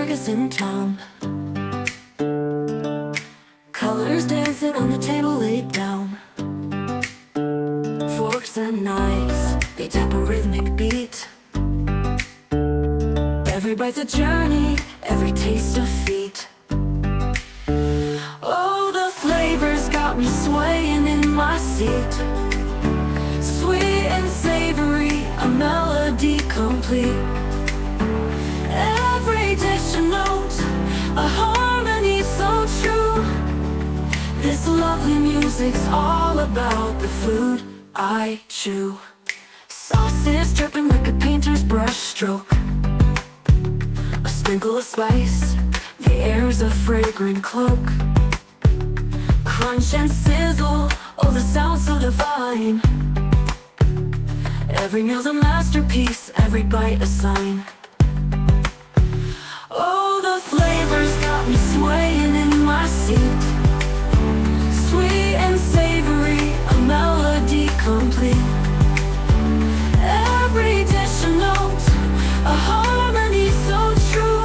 circus in town. Colors dancing on the table laid down. Forks and knives, they tap a rhythmic beat. Every bite's a journey, every taste a feat. Oh, the flavors got me swaying in my seat. Sweet and savory, a melody complete. Every dish a note, a harmony so true. This lovely music's all about the food I chew. Sauces dripping like a painter's brush stroke. A sprinkle of spice, the air's a fragrant cloak. Crunch and sizzle, oh the sound so divine. Every meal's a masterpiece, every bite a sign. Oh, the flavors got me swaying in my seat. Sweet and savory, a melody complete. Every dish a note, a harmony so true.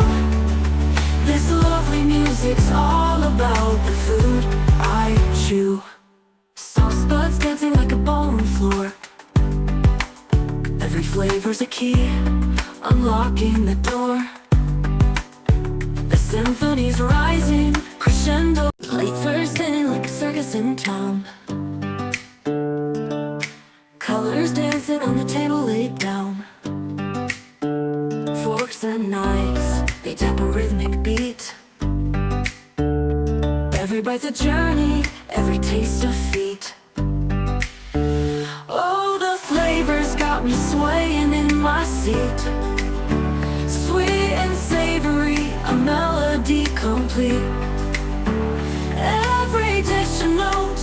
This lovely music's all about the food I chew. Sauce buds dancing like a ballroom floor. Every flavor's a key, unlocking the door. The symphony's rising, crescendo. Lights are spinning like a circus in town. Colors dancing on the table laid down. Forks and knives, they tap a rhythmic beat. Every bite's a journey, every taste a feat. Oh, the flavors got me swaying in my seat. Sweet and savory, a melody complete. Every dish a note,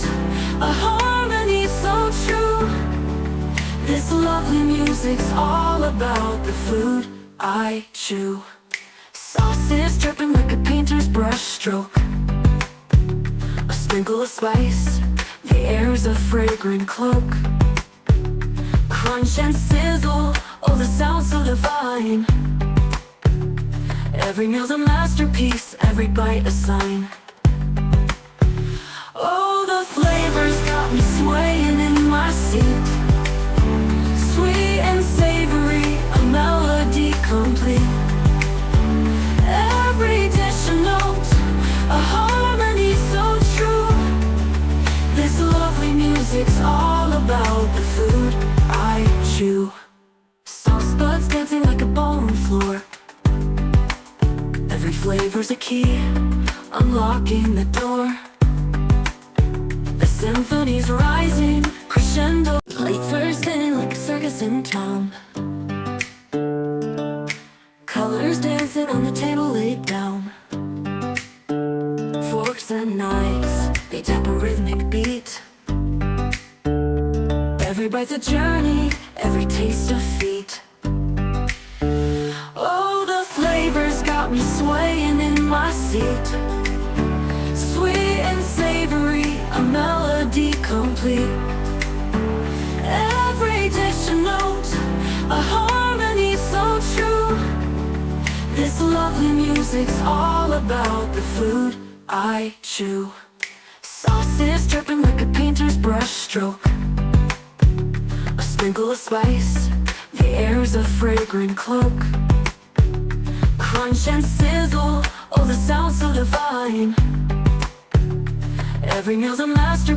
a harmony so true. This lovely music's all about the food I chew. Sauces dripping like a painter's brush stroke. A sprinkle of spice, the air's a fragrant cloak. Crunch and sizzle, oh the sound so divine. Every meal's a masterpiece, every bite a sign. Oh, the flavors got me swaying in my seat. Sweet and savory, a melody complete. Every dish a note, a harmony so true. This lovely music's all about the food I chew. Sauce buds dancing like a ballroom floor. Every flavor's a key, unlocking the door. The symphony's rising, crescendo. Lights are spinning like a circus in town. Colors dancing on the table laid down. Forks and knives, they tap a rhythmic beat. Every bite's a journey, every taste a feat. Oh, the flavors got me swaying in my seat. Sweet and savory, a melody complete. Every dish a note, a harmony so true. This lovely music's all about the food I chew. Sauces dripping like a painter's brush stroke. A sprinkle of spice, the air's a fragrant cloak. Crunch and sizzle, oh the sound so divine. Every meal's a masterpiece.